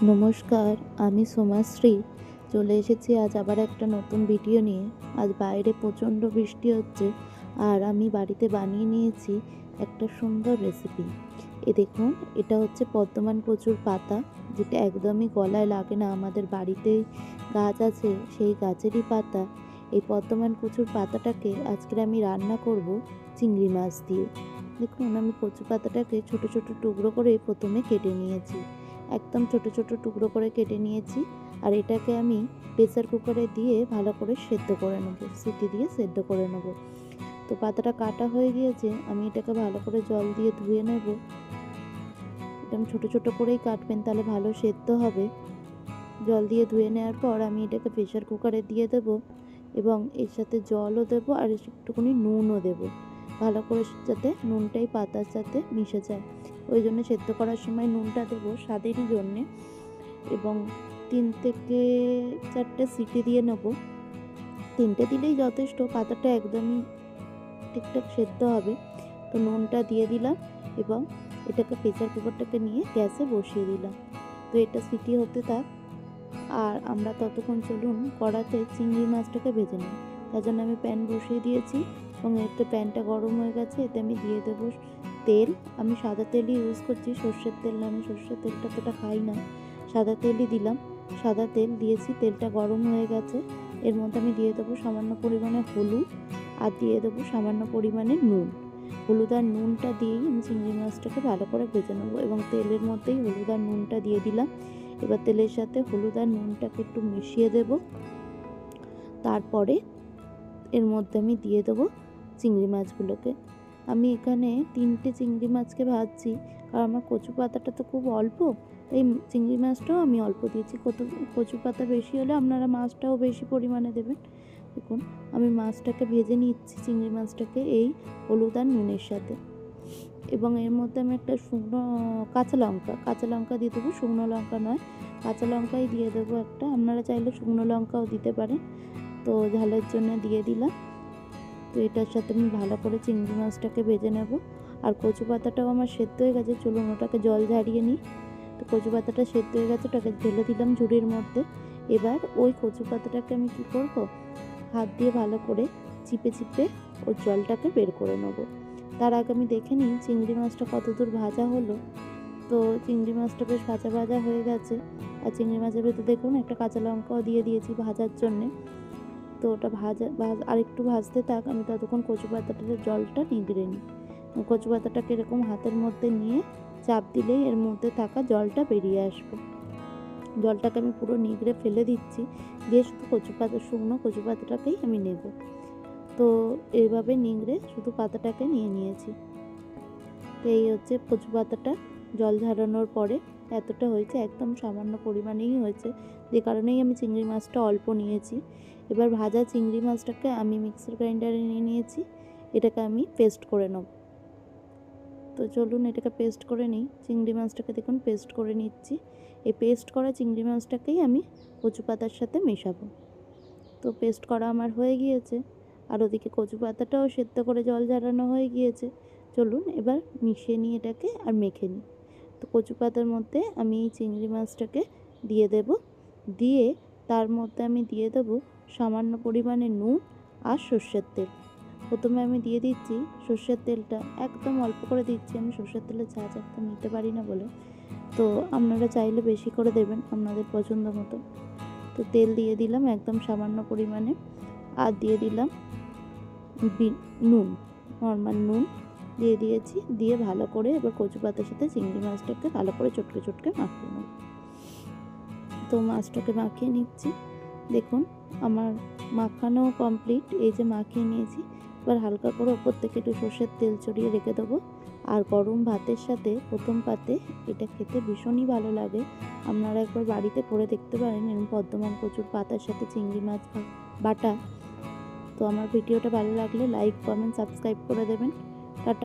নমস্কার, আমি সোমাশ্রী চলে এসেছি আজ আবার একটা নতুন ভিডিও নিয়ে। আজ বাইরে প্রচণ্ড বৃষ্টি হচ্ছে আর আমি বাড়িতে বানিয়ে নিয়েছি একটা সুন্দর রেসিপি। দেখুন, এটা হচ্ছে বর্ধমান কচুর পাতা, যেটা একদমই গলায় লাগে না। আমাদের বাড়িতেই গাছ আছে, সেই গাছেরই পাতা। এই বর্ধমান কচুর পাতাটাকে আজকে আমি রান্না করব চিংড়ি মাছ দিয়ে। দেখুন, আমি কচু পাতাটাকে ছোট ছোট টুকরো করে প্রথমে কেটে নিয়েছি, একদম ছোট ছোট টুকরো করে কেটে নিয়েছি। আর এটাকে আমি প্রেসার কুকারে দিয়ে ভালো করে সেদ্ধ করে নেব, সিটি দিয়ে সেদ্ধ করে নেব। তো পাতাটা কাটা হয়ে গিয়েছে, আমি এটাকে ভালো করে জল দিয়ে ধুয়ে নেব। একদম ছোট ছোট করেই কাটবেন, তাহলে ভালো সেদ্ধ হবে। জল দিয়ে ধুয়ে নেওয়ার পর আমি এটাকে প্রেসার কুকারে দিয়ে দেব এবং এর সাথে জলও দেবো আর একটুখানি নুনও দেবো, ভালো করে যাতে নুনটাই পাতার সাথে মিশে যায়। ওই জন্য সেদ্ধ করার সময় নুনটা দেবো স্বাদেরই জন্যে। এবং 3 থেকে 4টে সিটি দিয়ে নেব। 3টে দিলেই যথেষ্ট, পাতাটা একদমই ঠিকঠাক সেদ্ধ হবে। তো নুনটা দিয়ে দিলাম এবং এটাকে প্রেসার কুকারটাকে নিয়ে গ্যাসে বসিয়ে দিলাম। তো এটা সিটি হতে থাক আর আমরা ততক্ষণ চলুন কড়াতে চিংড়ি মাছটাকে ভেজে নিই। তার জন্য আমি প্যান বসিয়ে দিয়েছি এবং এতে প্যানটা গরম হয়ে গেছে। এতে আমি দিয়ে দেবো তেল। আমি সাদা তেলই ইউজ করছি, সর্ষের তেল না। আমি সর্ষের তেলটা তোটা খাই না, সাদা তেলই দিলাম। সাদা তেল দিয়েছি, তেলটা গরম হয়ে গেছে। এর মধ্যে আমি দিয়ে দেবো সামান্য পরিমাণে হলুদ আর দিয়ে দেবো সামান্য পরিমাণে নুন। হলুদ আর নুনটা দিয়েই আমি চিংড়ি মাছটাকে ভালো করে ভেজে নেবো এবং তেলের মধ্যেই হলুদ আর নুনটা দিয়ে দিলাম। এবার তেলের সাথে হলুদ আর নুনটাকে একটু মিশিয়ে দেব। তারপরে এর মধ্যে আমি দিয়ে দেবো চিংড়ি মাছগুলোকে। আমি এখানে 3টে চিংড়ি মাছকে ভাজছি, কারণ আমার কচু পাতাটা তো খুব অল্প, তাই চিংড়ি মাছটাও আমি অল্প দিয়েছি। কচু পাতা বেশি হলে আপনারা মাছটাও বেশি পরিমাণে দেবেন। দেখুন, আমি মাছটাকে ভেজে নিচ্ছি, চিংড়ি মাছটাকে এই হলুদ আর নুনের সাথে। এবং এর মধ্যে আমি একটা শুকনো কাঁচা লঙ্কা দিয়ে দেবো। শুকনো লঙ্কা নয়, কাঁচা লঙ্কাই দিয়ে দেবো একটা। আপনারা চাইলে শুকনো লঙ্কাও দিতে পারেন। তো ঝালের জন্য দিয়ে দিলাম। তো এটার সাথে আমি ভালো করে চিংড়ি মাছটাকে ভেজে নেব। আর কচু পাতাটাও আমার সেদ্ধ হয়ে গেছে, চলুন ওটাকে জল ঝারিয়ে নিই। তো কচু পাতাটা সেদ্ধ হয়ে গেছে, ওটাকে ঢেলে দিলাম ঝুড়ির মধ্যে। এবার ওই কচু পাতাটাকে আমি কী করব, হাত দিয়ে ভালো করে চিপে চিপে ওর জলটাকে বের করে নেব। তার আগে আমি দেখে নিই চিংড়ি মাছটা কত দূর ভাজা হলো। তো চিংড়ি মাছটা বেশ ভাজা ভাজা হয়ে গেছে। আর চিংড়ি মাছের ভেতরে দেখুন একটা কাঁচা লঙ্কাও দিয়ে দিয়েছি ভাজার জন্যে। তো ওটা আর একটু ভাজতে থাক, আমি ততক্ষণ কচু পাতাটার জলটা নিগড়ে নিই। কচু পাতাটাকে এরকম হাতের মধ্যে নিয়ে চাপ দিলেই এর মধ্যে থাকা জলটা বেরিয়ে আসবে। জলটাকে আমি পুরো নিগড়ে ফেলে দিচ্ছি, দিয়ে শুধু শুকনো কচু পাতাটাকেই আমি নেব। তো এইভাবে নিংড়ে শুধু পাতাটাকে নিয়ে নিয়েছি। তো এই হচ্ছে কচু পাতাটা জল ঝরানোর পরে এতটা হয়েছে, একদম সামান্য পরিমাণেই হয়েছে, যে কারণেই আমি চিংড়ি মাছটা অল্প নিয়েছি। এবার ভাজা চিংড়ি মাছটাকে আমি মিক্সার গ্রাইন্ডারে নিয়ে নিয়েছি, এটাকে আমি পেস্ট করে নেব। তো চলুন এটাকে পেস্ট করে নিই। চিংড়ি মাছটাকে দেখুন পেস্ট করে নিচ্ছি। এই পেস্ট করা চিংড়ি মাছটাকেই আমি কচু পাতার সাথে মেশাবো। তো পেস্ট করা আমার হয়ে গিয়েছে, আর ওদিকে কচু পাতাটাও সেদ্ধ করে জল ঝরানো হয়ে গিয়েছে। চলুন এবার মিশিয়ে নিই এটাকে আর মেখে নিই। তো কচু পাতার মধ্যে আমি এই চিংড়ি মাছটাকে দিয়ে দেব, দিয়ে তার মধ্যে আমি দিয়ে দেব সামান্য পরিমাণে নুন আর সর্ষের তেল। প্রথমে আমি দিয়ে দিচ্ছি সর্ষের তেলটা, একদম অল্প করে দিচ্ছি, আমি সর্ষের তেলের ঝাঁঝ একদম নিতে পারি না বলে। তো আপনারা চাইলে বেশি করে দেবেন আপনাদের পছন্দ মতো। তো তেল দিয়ে দিলাম একদম সামান্য পরিমাণে, আর দিয়ে দিলাম নুন, নর্মাল নুন দিয়ে দিয়েছি। দিয়ে ভালো করে এবার কচু পাতার সাথে চিংড়ি মাছটাকে ভালো করে চটকে চটকে মাখিয়ে নেব। তো মাছটাকে মাখিয়ে নিচ্ছি। দেখুন আমার মাখানো কমপ্লিট, এই যে মাখিয়ে নিয়েছি। এবার হালকা করে ওপর থেকে একটু সর্ষের তেল ছড়িয়ে রেখে দেবো। আর গরম ভাতের সাথে প্রথম পাতে এটা খেতে ভীষণই ভালো লাগে। আপনারা একবার বাড়িতে করে দেখতে পারেন এরকম বর্ধমান কচুর পাতার সাথে চিংড়ি মাছ বাটা। তো আমার ভিডিওটা ভালো লাগলে লাইক, কমেন্ট, সাবস্ক্রাইব করে দেবেন।